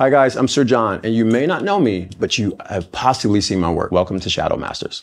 Hi guys, I'm Sir John, and you may not know me, but you have possibly seen my work. Welcome to Shadow Masters.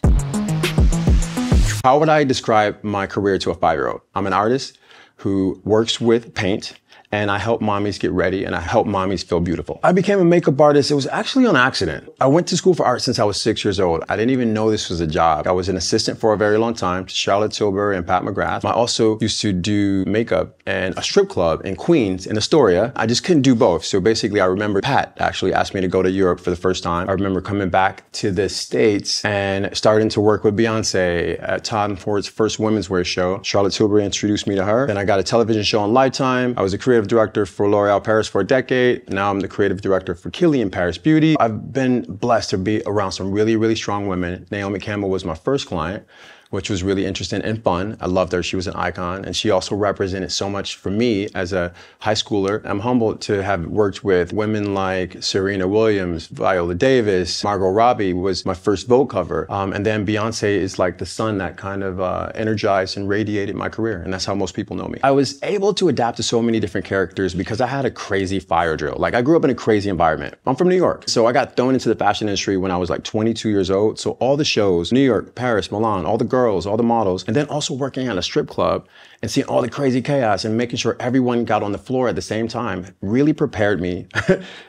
How would I describe my career to a 5-year-old? I'm an artist who works with paint, and I help mommies get ready, and I help mommies feel beautiful. I became a makeup artist. It was actually on accident. I went to school for art since I was 6 years old. I didn't even know this was a job. I was an assistant for a very long time to Charlotte Tilbury and Pat McGrath. I also used to do makeup in a strip club in Queens, in Astoria. I just couldn't do both. So basically, I remember Pat actually asked me to go to Europe for the first time. I remember coming back to the States and starting to work with Beyoncé at Tom Ford's first women's wear show. Charlotte Tilbury introduced me to her. Then I got a television show on Lifetime. I was a creative director for L'Oreal Paris for a decade. Now I'm the creative director for Kilian Paris Beauty. I've been blessed to be around some really, really strong women. Naomi Campbell was my first client, which was really interesting and fun. I loved her. She was an icon. And she also represented so much for me as a high schooler. I'm humbled to have worked with women like Serena Williams, Viola Davis, Margot Robbie was my first Vogue cover. And then Beyoncé is like the sun that kind of energized and radiated my career. And that's how most people know me. I was able to adapt to so many different characters because I had a crazy fire drill. Like I grew up in a crazy environment. I'm from New York. So I got thrown into the fashion industry when I was like 22 years old. So all the shows, New York, Paris, Milan, all the girls, all the models, and then also working at a strip club and seeing all the crazy chaos and making sure everyone got on the floor at the same time really prepared me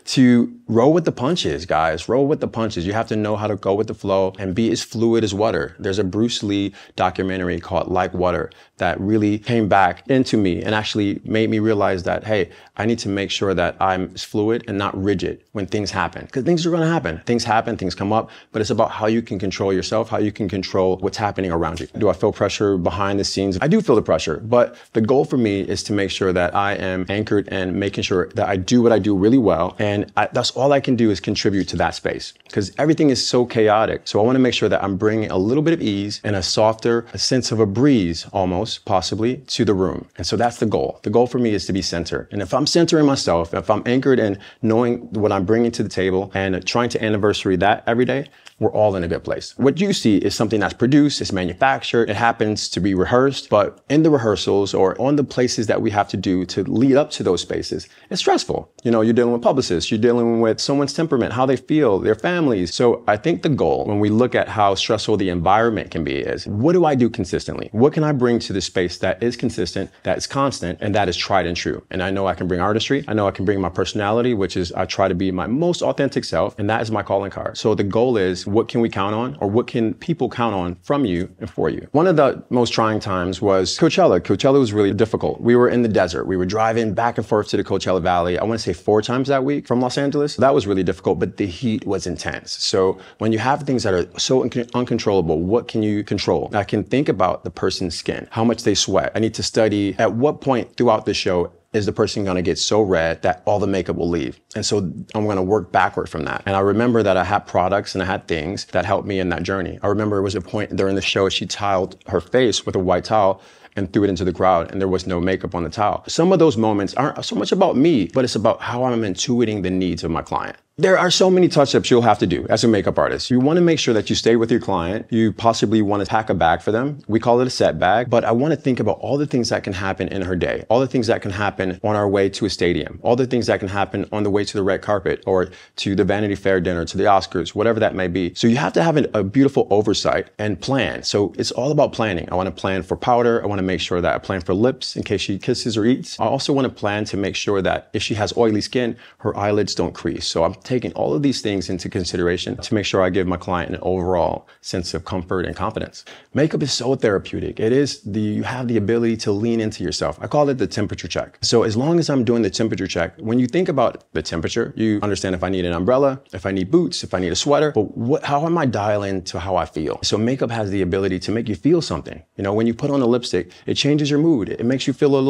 to roll with the punches, guys. Roll with the punches. You have to know how to go with the flow and be as fluid as water. There's a Bruce Lee documentary called Like Water that really came back into me and actually made me realize that, hey, I need to make sure that I'm fluid and not rigid when things happen. Because things are going to happen. Things happen, things come up, but it's about how you can control yourself, how you can control what's happening around you. Do I feel pressure behind the scenes? I do feel the pressure, but the goal for me is to make sure that I am anchored and making sure that I do what I do really well. And that's all I can do is contribute to that space because everything is so chaotic. So I want to make sure that I'm bringing a little bit of ease and a softer, a sense of a breeze almost, possibly, to the room. And so that's the goal. The goal for me is to be centered. And if I'm centering myself, if I'm anchored in knowing what I'm bringing to the table and trying to anniversary that every day, we're all in a good place. What you see is something that's produced, it's manufactured, it happens to be rehearsed, but in the rehearsals or on the places that we have to do to lead up to those spaces, it's stressful. You know, you're dealing with publicists, you're dealing with someone's temperament, how they feel, their families. So I think the goal when we look at how stressful the environment can be is, what do I do consistently? What can I bring to the space that is consistent, that is constant, and that is tried and true? And I know I can bring artistry. I know I can bring my personality, which is I try to be my most authentic self, and that is my calling card. So the goal is, what can we count on, or what can people count on from you and for you? One of the most trying times was Coachella. Coachella was really difficult. We were in the desert. We were driving back and forth to the Coachella Valley. I want to say 4 times that week from Los Angeles. That was really difficult, but the heat was intense. So when you have things that are so uncontrollable, what can you control? I can think about the person's skin, how much they sweat. I need to study at what point throughout the show is the person going to get so red that all the makeup will leave. And so I'm going to work backward from that. And I remember that I had products and I had things that helped me in that journey. I remember it was a point during the show, she tiled her face with a white towel and threw it into the crowd, and there was no makeup on the towel. Some of those moments aren't so much about me, but it's about how I'm intuiting the needs of my client. There are so many touch-ups you'll have to do as a makeup artist. You want to make sure that you stay with your client. You possibly want to pack a bag for them. We call it a set bag, but I want to think about all the things that can happen in her day, all the things that can happen on our way to a stadium, all the things that can happen on the way to the red carpet or to the Vanity Fair dinner, to the Oscars, whatever that may be. So you have to have a beautiful oversight and plan. So it's all about planning. I want to plan for powder. I want to make sure that I plan for lips in case she kisses or eats. I also want to plan to make sure that if she has oily skin, her eyelids don't crease. So I'm taking all of these things into consideration to make sure I give my client an overall sense of comfort and confidence. Makeup is so therapeutic. You have the ability to lean into yourself. I call it the temperature check. So as long as I'm doing the temperature check, when you think about the temperature, you understand if I need an umbrella, if I need boots, if I need a sweater, but how am I dialing to how I feel? So makeup has the ability to make you feel something. You know, when you put on a lipstick, it changes your mood. It makes you feel a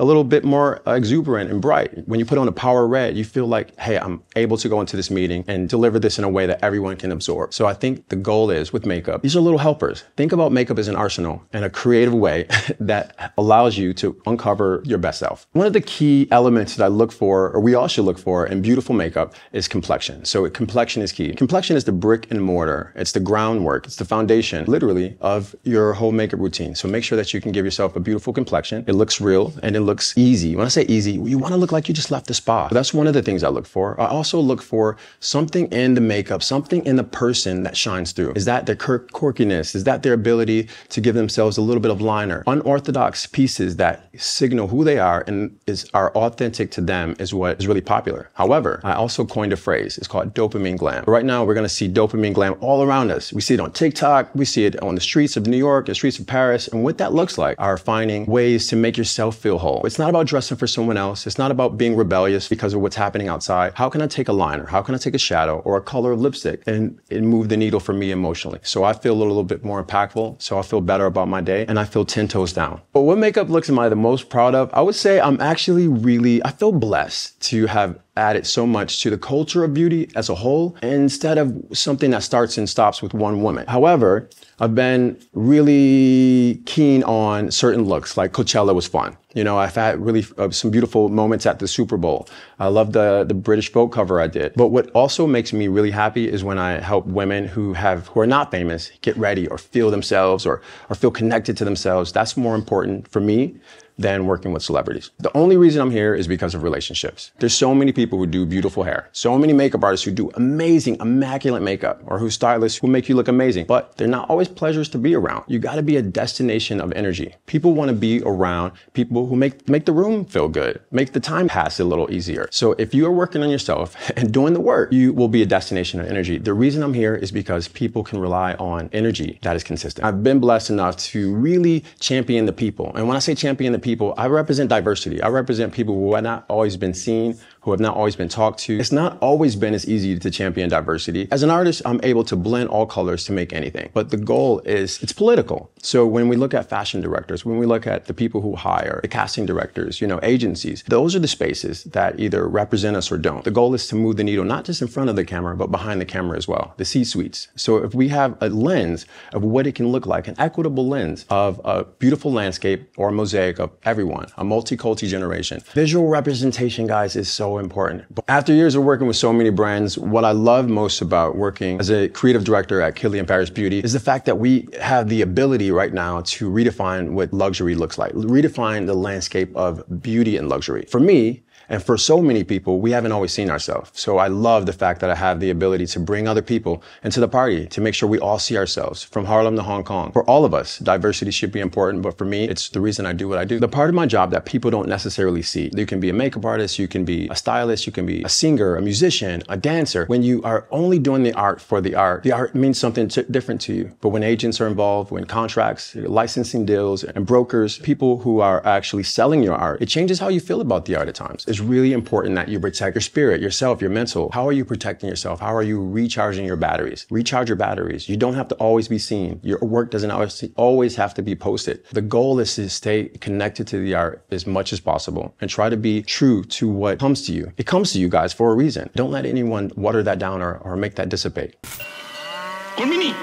little bit more exuberant and bright. When you put on a power red, you feel like, hey, I'm able to go into this meeting and deliver this in a way that everyone can absorb. So I think the goal is with makeup, these are little helpers. Think about makeup as an arsenal in a creative way that allows you to uncover your best self. One of the key elements that I look for, or we all should look for in beautiful makeup, is complexion. So complexion is key. Complexion is the brick and mortar. It's the groundwork. It's the foundation, literally, of your whole makeup routine. So make sure that you can give yourself a beautiful complexion. It looks real and it looks easy. When I say easy, you want to look like you just left the spa. That's one of the things I look for. I also look for something in the makeup, something in the person that shines through. Is that their quirkiness? Is that their ability to give themselves a little bit of liner? Unorthodox pieces that signal who they are and are authentic to them is what is really popular. However, I also coined a phrase. It's called dopamine glam. Right now, we're going to see dopamine glam all around us. We see it on TikTok. We see it on the streets of New York, the streets of Paris. And what that looks like are finding ways to make yourself feel whole. It's not about dressing for someone else. It's not about being rebellious because of what's happening outside. How can I take a liner? How can I take a shadow or a color of lipstick and move the needle for me emotionally? So I feel a little bit more impactful. So I feel better about my day and I feel 10 toes down. But what makeup looks am I the most proud of? I would say I'm actually I feel blessed to have added so much to the culture of beauty as a whole instead of something that starts and stops with one woman. However, I've been really keen on certain looks, like Coachella was fun. You know, I've had really some beautiful moments at the Super Bowl. I love the British Vogue cover I did. But what also makes me really happy is when I help women who are not famous get ready or feel themselves or feel connected to themselves. That's more important for me than working with celebrities. The only reason I'm here is because of relationships. There's so many people who do beautiful hair, so many makeup artists who do amazing, immaculate makeup, or who stylists who make you look amazing, but they're not always pleasures to be around. You gotta be a destination of energy. People wanna be around people who make the room feel good, make the time pass a little easier. So if you are working on yourself and doing the work, you will be a destination of energy. The reason I'm here is because people can rely on energy that is consistent. I've been blessed enough to really champion the people. And when I say champion the people, I represent diversity. I represent people who have not always been seen, who have not always been talked to. It's not always been as easy to champion diversity. As an artist, I'm able to blend all colors to make anything. But the goal is, it's political. So when we look at fashion directors, when we look at the people who hire, the casting directors, agencies, those are the spaces that either represent us or don't. The goal is to move the needle, not just in front of the camera, but behind the camera as well, the C-suites. So if we have a lens of what it can look like, an equitable lens of a beautiful landscape or a mosaic of everyone, a multi-culti generation. Visual representation, guys, is so important. After years of working with so many brands, what I love most about working as a creative director at Kilian Paris Beauty is the fact that we have the ability right now to redefine what luxury looks like, redefine the landscape of beauty and luxury. For me, and for so many people, we haven't always seen ourselves. So I love the fact that I have the ability to bring other people into the party, to make sure we all see ourselves, from Harlem to Hong Kong. For all of us, diversity should be important, but for me, it's the reason I do what I do. The part of my job that people don't necessarily see. You can be a makeup artist, you can be a stylist, you can be a singer, a musician, a dancer. When you are only doing the art for the art means something different to you. But when agents are involved, when contracts, licensing deals, and brokers, people who are actually selling your art, it changes how you feel about the art at times. It's really important that you protect your spirit, yourself, your mental. How are you protecting yourself? How are you recharging your batteries? Recharge your batteries. You don't have to always be seen. Your work doesn't always have to be posted. The goal is to stay connected to the art as much as possible and try to be true to what comes to you. It comes to you guys for a reason. Don't let anyone water that down or make that dissipate. Konbini.